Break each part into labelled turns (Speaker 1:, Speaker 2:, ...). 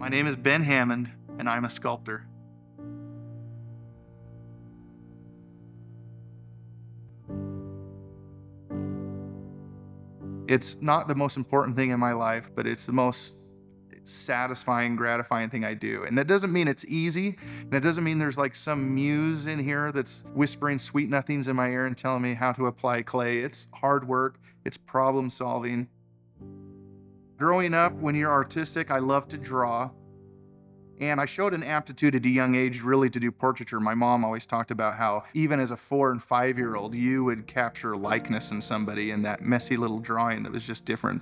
Speaker 1: My name is Ben Hammond, and I'm a sculptor. It's not the most important thing in my life, but it's the most satisfying, gratifying thing I do. And that doesn't mean it's easy. And it doesn't mean there's like some muse in here that's whispering sweet nothings in my ear and telling me how to apply clay. It's hard work. It's problem solving. Growing up, when you're artistic, I love to draw. And I showed an aptitude at a young age really to do portraiture. My mom always talked about how even as a 4 and 5-year-old, you would capture likeness in somebody in that messy little drawing that was just different.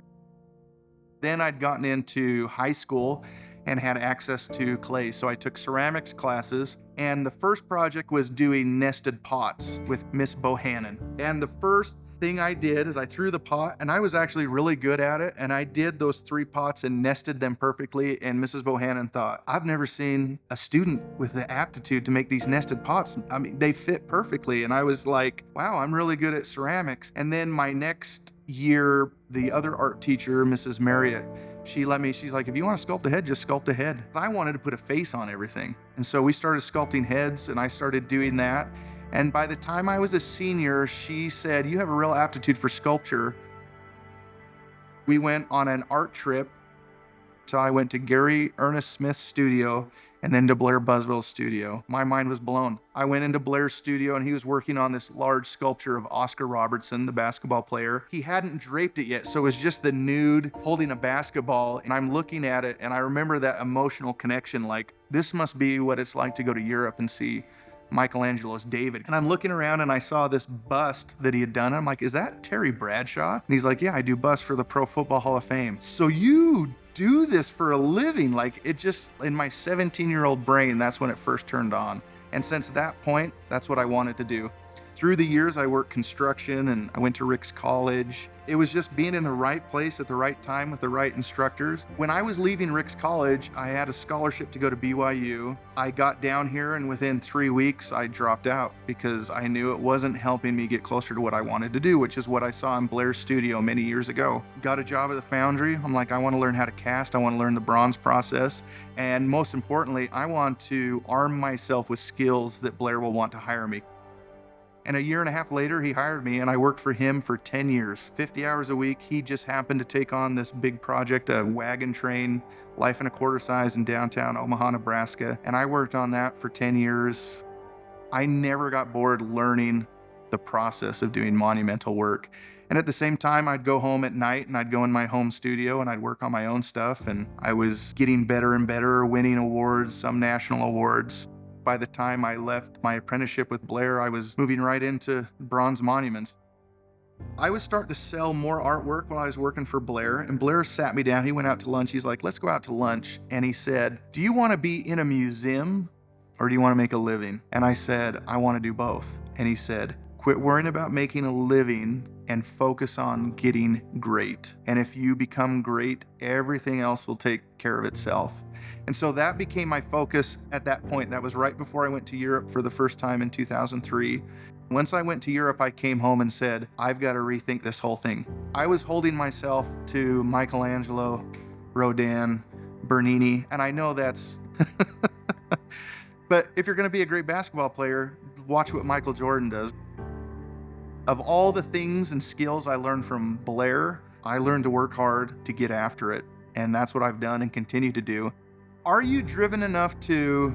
Speaker 1: Then I'd gotten into high school and had access to clay. So I took ceramics classes, and the first project was doing nested pots with Miss Bohannon. And the first thing I did is I threw the pot, and I was actually really good at it, and I did those 3 pots and nested them perfectly, and Mrs. Bohannon thought, I've never seen a student with the aptitude to make these nested pots. I mean, they fit perfectly, and I was like, wow, I'm really good at ceramics. And then my next year, the other art teacher, Mrs. Marriott, she's like, if you want to sculpt a head, just sculpt a head. I wanted to put a face on everything. And so we started sculpting heads, and I started doing that. And by the time I was a senior, she said, you have a real aptitude for sculpture. We went on an art trip. So I went to Gary Ernest Smith's studio and then to Blair Buswell's studio. My mind was blown. I went into Blair's studio and he was working on this large sculpture of Oscar Robertson, the basketball player. He hadn't draped it yet, so it was just the nude holding a basketball. And I'm looking at it and I remember that emotional connection, like this must be what it's like to go to Europe and see Michelangelo's David. And I'm looking around and I saw this bust that he had done. I'm like, is that Terry Bradshaw? And he's like, yeah, I do busts for the Pro Football Hall of Fame. So you do this for a living? Like it just, in my 17-year-old brain, that's when it first turned on. And since that point, that's what I wanted to do. Through the years, I worked construction and I went to Rick's College. It was just being in the right place at the right time with the right instructors. When I was leaving Rick's College, I had a scholarship to go to BYU. I got down here and within 3 weeks, I dropped out because I knew it wasn't helping me get closer to what I wanted to do, which is what I saw in Blair's studio many years ago. Got a job at the foundry. I'm like, I want to learn how to cast. I want to learn the bronze process. And most importantly, I want to arm myself with skills that Blair will want to hire me. And 1.5 years later, he hired me and I worked for him for 10 years, 50 hours a week. He just happened to take on this big project, a wagon train, life and a quarter size in downtown Omaha, Nebraska. And I worked on that for 10 years. I never got bored learning the process of doing monumental work. And at the same time, I'd go home at night and I'd go in my home studio and I'd work on my own stuff. And I was getting better and better, winning awards, some national awards. By the time I left my apprenticeship with Blair, I was moving right into bronze monuments. I was starting to sell more artwork while I was working for Blair, and Blair sat me down. He went out to lunch. He's like, let's go out to lunch. And he said, do you want to be in a museum or do you want to make a living? And I said, I want to do both. And he said, quit worrying about making a living and focus on getting great. And if you become great, everything else will take care of itself. And so that became my focus at that point. That was right before I went to Europe for the first time in 2003. Once I went to Europe, I came home and said, I've got to rethink this whole thing. I was holding myself to Michelangelo, Rodin, Bernini, and I know that's, but if you're going to be a great basketball player, watch what Michael Jordan does. Of all the things and skills I learned from Blair, I learned to work hard to get after it. And that's what I've done and continue to do. Are you driven enough to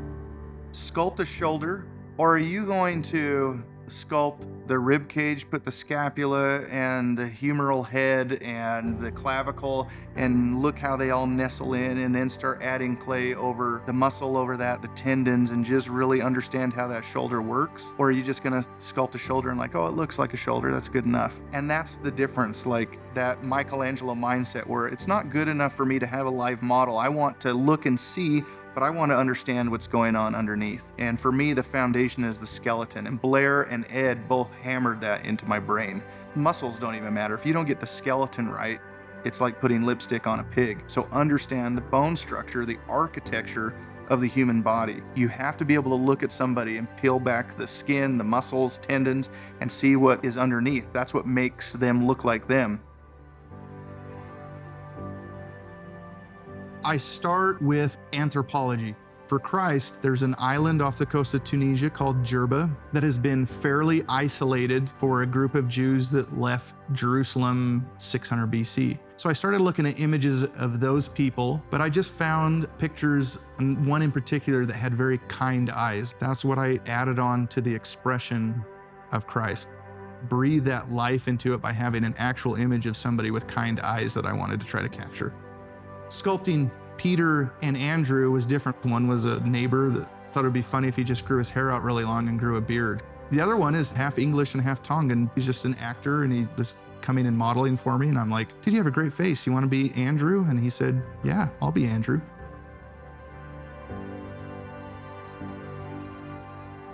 Speaker 1: sculpt a shoulder, or are you going to sculpt the rib cage, put the scapula and the humeral head and the clavicle, and look how they all nestle in, and then start adding clay over the muscle over that, the tendons, and just really understand how that shoulder works? Or are you just gonna sculpt a shoulder and like, oh, it looks like a shoulder, that's good enough? And that's the difference, like that Michelangelo mindset where it's not good enough for me to have a live model. I want to look and see, but I want to understand what's going on underneath. And for me, the foundation is the skeleton. And Blair and Ed both hammered that into my brain. Muscles don't even matter. If you don't get the skeleton right, it's like putting lipstick on a pig. So understand the bone structure, the architecture of the human body. You have to be able to look at somebody and peel back the skin, the muscles, tendons, and see what is underneath. That's what makes them look like them. I start with anthropology. For Christ, there's an island off the coast of Tunisia called Jerba that has been fairly isolated for a group of Jews that left Jerusalem 600 BC. So I started looking at images of those people, but I just found pictures, and one in particular that had very kind eyes. That's what I added on to the expression of Christ. Breathe that life into it by having an actual image of somebody with kind eyes that I wanted to try to capture. Sculpting Peter and Andrew was different. One was a neighbor that thought it'd be funny if he just grew his hair out really long and grew a beard. The other one is half English and half Tongan. He's just an actor, and he was coming and modeling for me, and I'm like, "Dude, you have a great face. You want to be Andrew?" And he said, "Yeah, I'll be Andrew."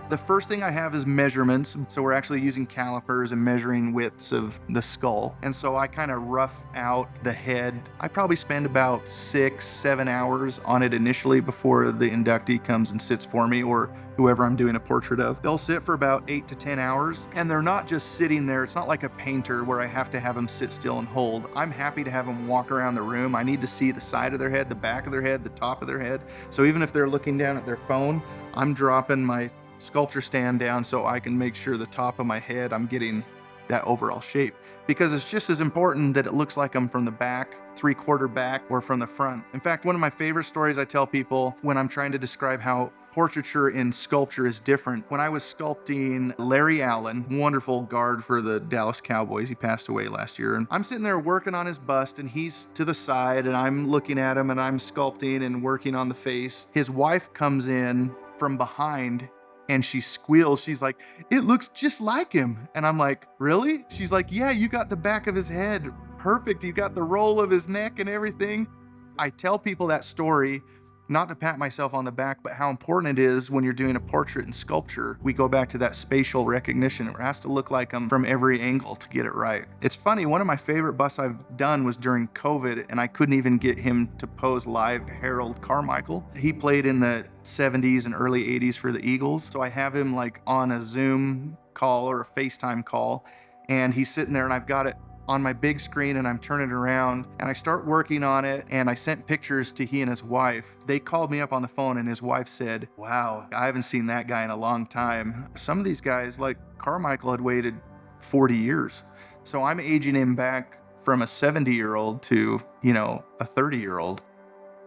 Speaker 1: The first thing I have is measurements. So we're actually using calipers and measuring widths of the skull. And so I kind of rough out the head. I probably spend about 6-7 hours on it initially before the inductee comes and sits for me, or whoever I'm doing a portrait of. They'll sit for about 8 to 10 hours, and they're not just sitting there. It's not like a painter where I have to have them sit still and hold. I'm happy to have them walk around the room. I need to see the side of their head, the back of their head, the top of their head. So even if they're looking down at their phone, I'm dropping my sculpture stand down so I can make sure the top of my head, I'm getting that overall shape. Because it's just as important that it looks like I'm from the back, 3/4 back, or from the front. In fact, one of my favorite stories I tell people when I'm trying to describe how portraiture in sculpture is different. When I was sculpting Larry Allen, wonderful guard for the Dallas Cowboys, he passed away last year, and I'm sitting there working on his bust, and he's to the side, and I'm looking at him, and I'm sculpting and working on the face. His wife comes in from behind, and she squeals. She's like, "It looks just like him." And I'm like, "Really?" She's like, "Yeah, you got the back of his head perfect. You got the roll of his neck and everything." I tell people that story, not to pat myself on the back, but how important it is when you're doing a portrait in sculpture. We go back to that spatial recognition. It has to look like them from every angle to get it right. It's funny, one of my favorite busts I've done was during COVID, and I couldn't even get him to pose live Harold Carmichael. He played in the 70s and early 80s for the Eagles. So I have him like on a Zoom call or a FaceTime call, and he's sitting there, and I've got it on my big screen, and I'm turning it around, and I start working on it, and I sent pictures to he and his wife. They called me up on the phone, and his wife said, "Wow, I haven't seen that guy in a long time." Some of these guys, like Carmichael, had waited 40 years. So I'm aging him back from a 70-year-old to, a 30-year-old.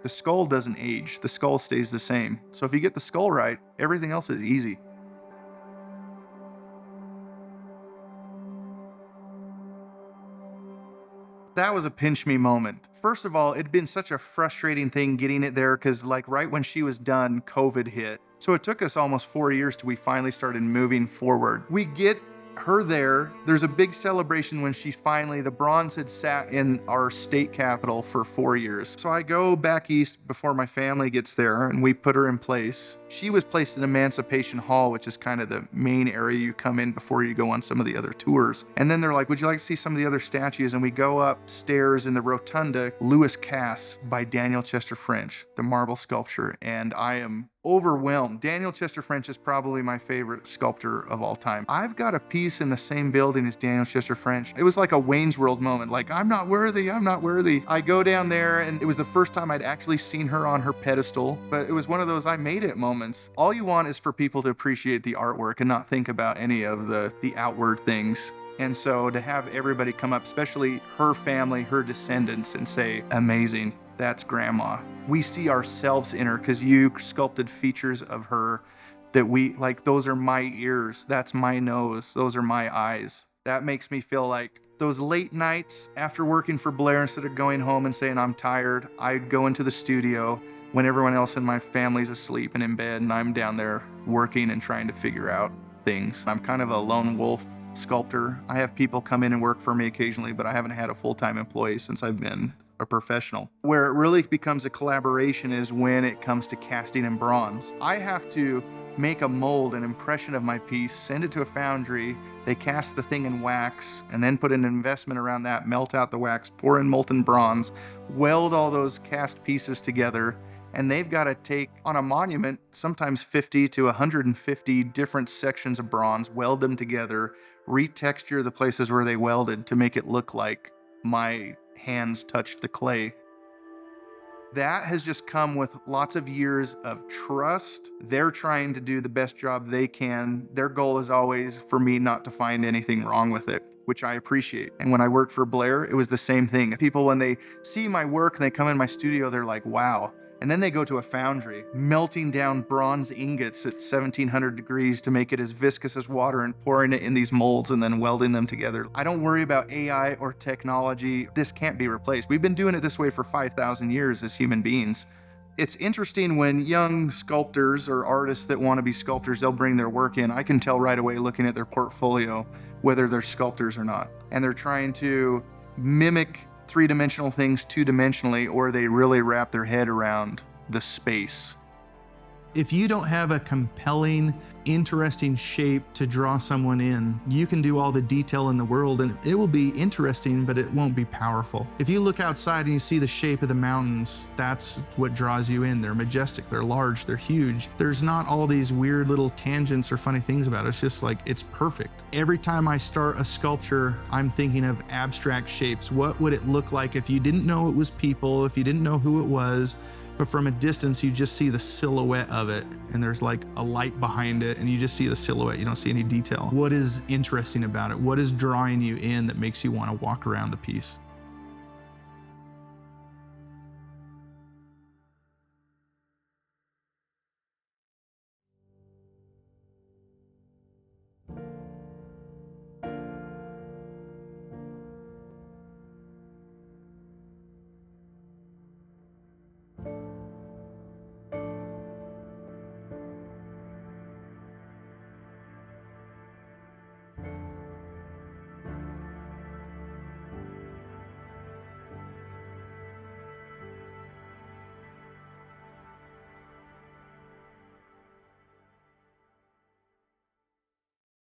Speaker 1: The skull doesn't age. The skull stays the same. So if you get the skull right, everything else is easy. That was a pinch me moment. First of all, it'd been such a frustrating thing getting it there because right when she was done, COVID hit. So it took us almost 4 years till we finally started moving forward. We get her there. There's a big celebration when the bronze had sat in our state capitol for 4 years. So I go back east before my family gets there, and we put her in place. She was placed in Emancipation Hall, which is kind of the main area you come in before you go on some of the other tours. And then they're like, "Would you like to see some of the other statues?" And we go upstairs in the Rotunda, Lewis Cass by Daniel Chester French, the marble sculpture. And I am overwhelmed. Daniel Chester French is probably my favorite sculptor of all time. I've got a piece in the same building as Daniel Chester French. It was like a Wayne's World moment, like, I'm not worthy. I go down there, and it was the first time I'd actually seen her on her pedestal, but it was one of those I made it moments. All you want is for people to appreciate the artwork and not think about any of the outward things. And so to have everybody come up, especially her family, her descendants, and say, "Amazing, that's grandma." We see ourselves in her because you sculpted features of her that those are my ears, that's my nose, those are my eyes. That makes me feel like those late nights after working for Blair, instead of going home and saying I'm tired, I'd go into the studio when everyone else in my family's asleep and in bed, and I'm down there working and trying to figure out things. I'm kind of a lone wolf sculptor. I have people come in and work for me occasionally, but I haven't had a full-time employee since I've been a professional. Where it really becomes a collaboration is when it comes to casting in bronze. I have to make a mold, an impression of my piece, send it to a foundry, they cast the thing in wax, and then put an investment around that, melt out the wax, pour in molten bronze, weld all those cast pieces together, and they've got to take, on a monument, sometimes 50 to 150 different sections of bronze, weld them together, retexture the places where they welded to make it look like my hands touched the clay. That has just come with lots of years of trust. They're trying to do the best job they can. Their goal is always for me not to find anything wrong with it, which I appreciate. And when I worked for Blair, it was the same thing. People, when they see my work and they come in my studio, they're like, wow. And then they go to a foundry, melting down bronze ingots at 1700 degrees to make it as viscous as water and pouring it in these molds and then welding them together. I don't worry about AI or technology. This can't be replaced. We've been doing it this way for 5,000 years as human beings. It's interesting when young sculptors or artists that want to be sculptors, they'll bring their work in. I can tell right away looking at their portfolio whether they're sculptors or not. And they're trying to mimic three-dimensional things two-dimensionally, or they really wrap their head around the space. If you don't have a compelling, interesting shape to draw someone in, you can do all the detail in the world and it will be interesting, but it won't be powerful. If you look outside and you see the shape of the mountains, that's what draws you in. They're majestic, they're large, they're huge. There's not all these weird little tangents or funny things about it. It's just like, it's perfect. Every time I start a sculpture, I'm thinking of abstract shapes. What would it look like if you didn't know it was people, if you didn't know who it was? But from a distance, you just see the silhouette of it, and there's like a light behind it, and you just see the silhouette. You don't see any detail. What is interesting about it? What is drawing you in that makes you want to walk around the piece?